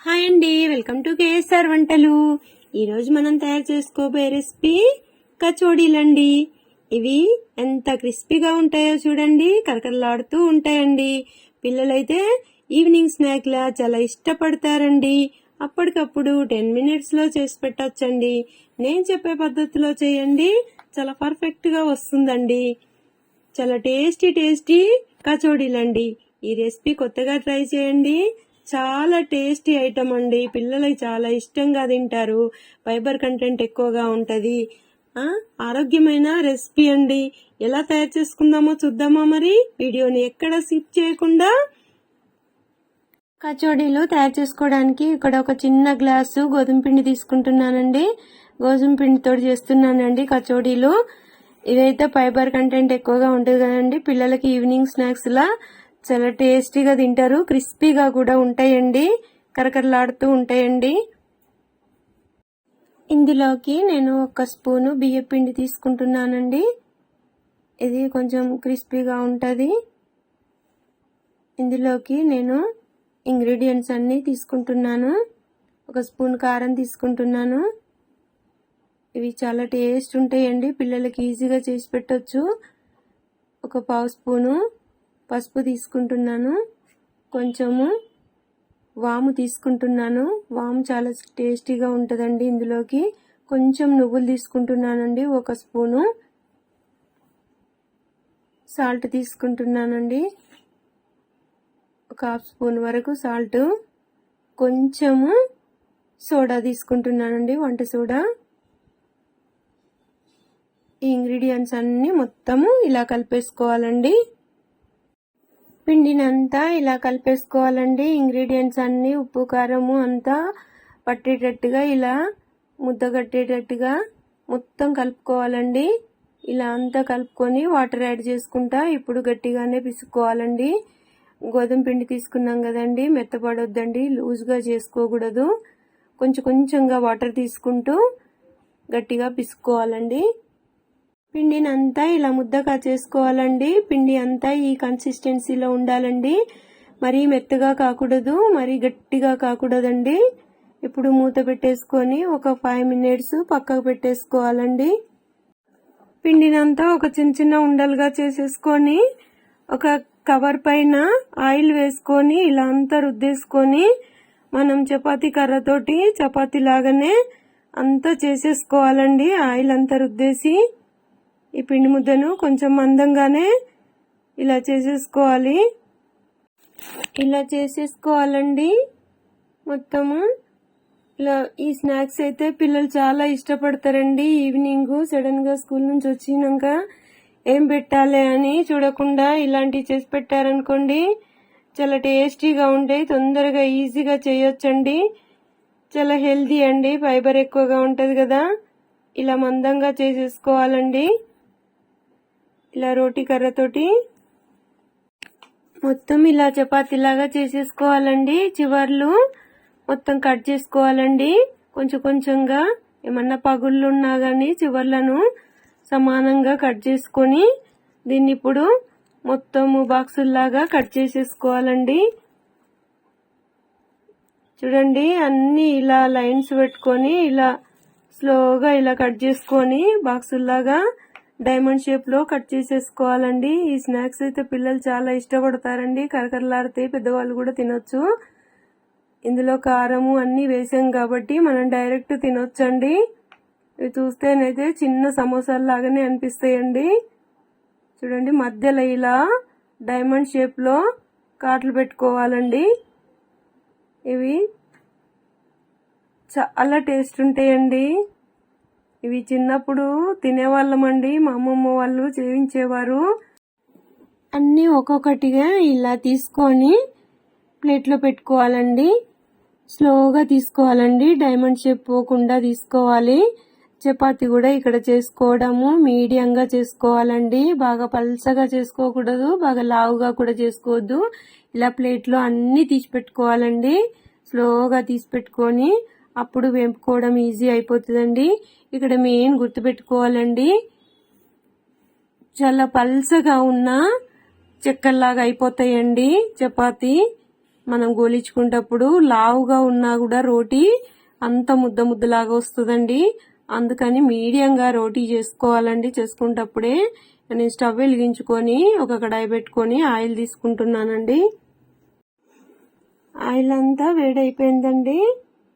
Hi అండి, welcome to KSR వంటలు. ఈరోజు మనం తయారు చేసుకోబోయే రెసిపీ కచోడీలండి. ఇవి ఎంత క్రిస్పీగా ఉంటాయో చూడండి, కరకరలాడుతూ ఉంటాయండి. పిల్లలైతే ఈవినింగ్ స్నాక్ లా చాలా ఇష్టపడతారండి. అప్పటికప్పుడు 10 minutes లో చేసి పెట్టొచ్చండి. నేను చెప్పే పద్ధతిలో చేయండి, చాలా పర్ఫెక్ట్ గా వస్తుందండి. చాలా టేస్టీ కచోడీలండి. ఈ రెసిపీ కొత్తగా ట్రై చేయండి. చాలా టేస్టీ ఐటమ్ అండి. పిల్లలకి చాలా ఇష్టంగా తింటారు. ఫైబర్ కంటెంట్ ఎక్కువగా ఉంటది. ఆరోగ్యమైన రెసిపీ అండి. ఎలా తయారు చేసుకుందామో చూద్దామా మరి? వీడియోని ఎక్కడ స్కిప్ చేయకుండా. కచోడీలు తయారు చేసుకోవడానికి ఇక్కడ ఒక చిన్న గ్లాసు గోధుమ పిండి తీసుకుంటున్నానండి. గోధుమ పిండితో చేస్తున్నానండి కచోడీలు. ఇవైతే ఫైబర్ కంటెంట్ ఎక్కువగా ఉంటుంది కదండి, పిల్లలకి ఈవినింగ్ స్నాక్స్ లా చాలా టేస్టీగా తింటారు. క్రిస్పీగా కూడా ఉంటాయండి, కరకరలాడుతూ ఉంటాయండి. ఇందులోకి నేను 1 స్పూను బియ్యం పిండి తీసుకుంటున్నానండి. ఇది కొంచెం క్రిస్పీగా ఉంటుంది. ఇందులోకి నేను ఇంగ్రీడియంట్స్ అన్ని తీసుకుంటున్నాను. 1 స్పూన్ కారం తీసుకుంటున్నాను. ఇవి చాలా టేస్ట్ ఉంటాయండి, పిల్లలకి ఈజీగా చేసి పెట్టొచ్చు. 1/2 స్పూను పసుపు తీసుకుంటున్నాను. కొంచెము వాము తీసుకుంటున్నాను. వాము చాలా టేస్టీగా ఉంటుందండి. ఇందులోకి కొంచెం నువ్వులు తీసుకుంటున్నానండి. 1 స్పూను సాల్ట్ తీసుకుంటున్నానండి. 1/2 స్పూన్ వరకు సాల్ట్. కొంచెము సోడా తీసుకుంటున్నానండి, వంట సోడా. ఈ ఇంగ్రీడియంట్స్ అన్ని మొత్తము ఇలా కలిపేసుకోవాలండి. పిండినంతా ఇలా కలిపేసుకోవాలండి. ఇంగ్రీడియంట్స్ అన్ని ఉప్పు కారము అంతా పట్టేటట్టుగా ఇలా ముద్ద కట్టేటట్టుగా మొత్తం కలుపుకోవాలండి. ఇలా అంతా కలుపుకొని వాటర్ యాడ్ చేసుకుంటా ఇప్పుడు గట్టిగానే పిసుకోవాలండి. గోధుమ పిండి తీసుకున్నాం కదండి, మెత్తపడొద్దండి, లూజ్గా చేసుకోకూడదు. కొంచెంగా వాటర్ తీసుకుంటూ గట్టిగా పిసుకోవాలండి. పిండినంతా ఇలా ముద్దగా చేసుకోవాలండి. పిండి అంతా ఈ కన్సిస్టెన్సీలో ఉండాలండి. మరీ మెత్తగా కాకూడదు, మరీ గట్టిగా కాకూడదండి. ఇప్పుడు మూత పెట్టేసుకొని ఒక 5 minutes పక్కకు పెట్టేసుకోవాలండి. పిండినంతా ఒక చిన్న ఉండలుగా చేసేసుకొని ఒక కవర్ పైన ఆయిల్ వేసుకొని ఇలా అంతా రుద్దేసుకొని మనం చపాతీ కర్రతోటి చపాతీ లాగానే అంతా చేసేసుకోవాలండి. ఆయిల్ అంతా రుద్దేసి ఈ పిండి ముద్దను కొంచెం మందంగానే ఇలా చేసేసుకోవాలి. ఇలా చేసేసుకోవాలండి మొత్తము. ఇలా ఈ స్నాక్స్ అయితే పిల్లలు చాలా ఇష్టపడతారండి. ఈవినింగ్ సడన్ గా స్కూల్ నుంచి వచ్చినాక ఏం పెట్టాలి అని చూడకుండా ఇలాంటివి చేసి పెట్టారనుకోండి, చాలా టేస్టీగా ఉంటాయి. తొందరగా ఈజీగా చేయొచ్చండి. చాలా హెల్దీ అండి, ఫైబర్ ఎక్కువగా ఉంటది కదా. ఇలా మందంగా చేసేసుకోవాలండి. ఇలా రోటీ కర్రతోటి మొత్తం ఇలా చపాతీలాగా చేసేసుకోవాలండి. చివర్లు మొత్తం కట్ చేసుకోవాలండి. కొంచెంగా ఏమన్నా పగుళ్ళు ఉన్నా గానీ చివర్లను సమానంగా కట్ చేసుకొని దీన్ని ఇప్పుడు మొత్తము బాక్సుల్లాగా కట్ చేసేసుకోవాలండి. చూడండి, అన్ని ఇలా లైన్స్ పెట్టుకొని ఇలా స్లోగా ఇలా కట్ చేసుకొని బాక్సుల్లాగా డైమండ్ షేప్ లో కట్ చేసేసుకోవాలండి. ఈ స్నాక్స్ అయితే పిల్లలు చాలా ఇష్టపడతారండి, కరకరలాడితే పెద్దవాళ్ళు కూడా తినొచ్చు. ఇందులో కారము అన్ని వేసాం కాబట్టి మనం డైరెక్ట్ తినొచ్చండి. ఇవి చూస్తేనైతే చిన్న సమోసాలు లాగానే అనిపిస్తాయండి. చూడండి, మధ్యలో ఇలా డైమండ్ షేప్ లో కాట్లు పెట్టుకోవాలండి. ఇవి చాలా టేస్ట్ ఉంటాయండి. ఇవి చిన్నప్పుడు తినేవాళ్ళమండి, మా అమ్మమ్మ వాళ్ళు చేయించేవారు. అన్ని ఒక్కొక్కటిగా ఇలా తీసుకొని ప్లేట్లో పెట్టుకోవాలండి. స్లోగా తీసుకోవాలండి, డైమండ్ షేప్ పోకుండా తీసుకోవాలి. చపాతీ కూడా ఇక్కడ చేసుకోవడము మీడియంగా చేసుకోవాలండి. బాగా పల్సగా చేసుకోకూడదు, బాగా లావుగా కూడా చేసుకోవద్దు. ఇలా ప్లేట్లో అన్ని తీసి పెట్టుకోవాలండి. స్లోగా తీసి పెట్టుకొని అప్పుడు వేపుకోవడం ఈజీ అయిపోతుందండి. ఇక్కడ మెయిన్ గుర్తుపెట్టుకోవాలండి, చాలా పల్సగా ఉన్న చెక్కల్లాగా అయిపోతాయండి చపాతీ. మనం గోలించుకునేటప్పుడు లావుగా ఉన్నా కూడా రోటీ అంత ముద్ద ముద్దలాగా వస్తుందండి. అందుకని మీడియంగా రోటీ చేసుకోవాలండి. చేసుకునేటప్పుడే నేను స్టవ్ వెలిగించుకొని ఒక కడాయి పెట్టుకొని ఆయిల్ తీసుకుంటున్నానండి. ఆయిల్ అంతా వేడైపోయిందండి.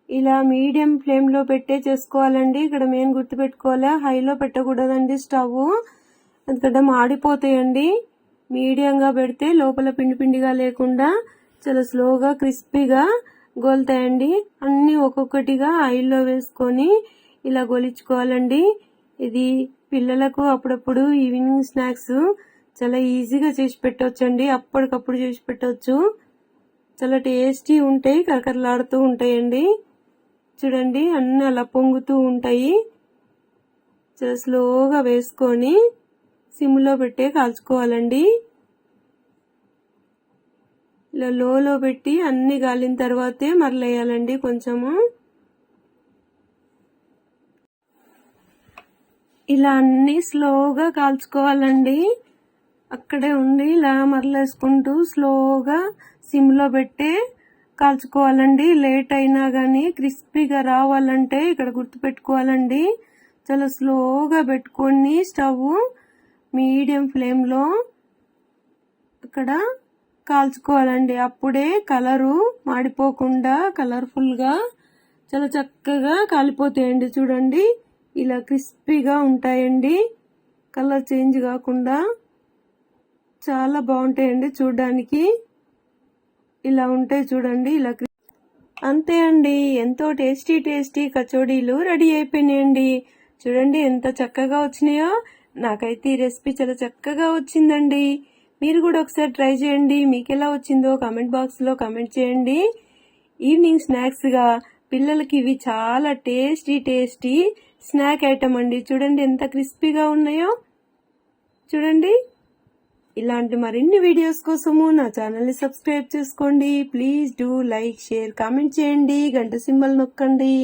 ఇలా మీడియం ఫ్లేమ్ లో పెట్టే చేసుకోవాలండి. ఇక్కడ మెయిన్ గుర్తుపెట్టుకోవాలా, హైలో పెట్టకూడదండి స్టవ్, ఎందుకంటే మాడిపోతాయండి. మీడియంగా పెడితే లోపల పిండి పిండిగా లేకుండా చాలా స్లోగా క్రిస్పీగా గోలుతాయండి. అన్ని ఒక్కొక్కటిగా ఆయిల్లో వేసుకొని ఇలా గోలించుకోవాలండి. ఇది పిల్లలకు అప్పుడప్పుడు ఈవినింగ్ స్నాక్స్ చాలా ఈజీగా చేసి పెట్టవచ్చండి. అప్పటికప్పుడు చేసి పెట్టవచ్చు. చాలా టేస్టీ ఉంటాయి, కరకరలాడుతూ ఉంటాయండి. చూడండి అన్ని అలా పొంగుతూ ఉంటాయి. చాలా స్లోగా వేసుకొని సిమ్లో పెట్టే కాల్చుకోవాలండి. ఇలా లోలో పెట్టి అన్ని గాలిన తర్వాతే మరలేయాలండి. కొంచెము ఇలా అన్ని స్లోగా కాల్చుకోవాలండి. అక్కడే ఉండి ఇలా మరలేసుకుంటూ స్లోగా సిమ్లో పెట్టే కాల్చుకోవాలండి. లేట్ అయినా కానీ క్రిస్పీగా రావాలంటే ఇక్కడ గుర్తుపెట్టుకోవాలండి, చాలా స్లోగా పెట్టుకొని స్టవ్ మీడియం ఫ్లేమ్లో అక్కడ కాల్చుకోవాలండి. అప్పుడే కలరు మాడిపోకుండా కలర్ఫుల్గా చాలా చక్కగా కాలిపోతాయండి. చూడండి ఇలా క్రిస్పీగా ఉంటాయండి, కలర్ చేంజ్ కాకుండా చాలా బాగుంటాయండి చూడడానికి. ఇలా ఉంటాయి చూడండి. ఇలా అంతే అండి, ఎంతో టేస్టీ టేస్టీ కచోడీలు రెడీ అయిపోయినాయండి. చూడండి ఎంత చక్కగా వచ్చినాయో. నాకైతే ఈ రెసిపీ చాలా చక్కగా వచ్చిందండి. మీరు కూడా ఒకసారి ట్రై చేయండి. మీకు ఎలా వచ్చిందో కామెంట్ బాక్స్ లో కామెంట్ చేయండి. ఈవినింగ్ స్నాక్స్ గా పిల్లలకి ఇవి చాలా టేస్టీ టేస్టీ స్నాక్ ఐటమ్ అండి. చూడండి ఎంత క్రిస్పీగా ఉన్నాయో. చూడండి, ఇలాంటి మరిన్ని వీడియోస్ కోసము నా ఛానల్ ని సబ్స్క్రైబ్ చేసుకోండి. Please do like, share, comment చేయండి, గంట సింబల్ నొక్కండి.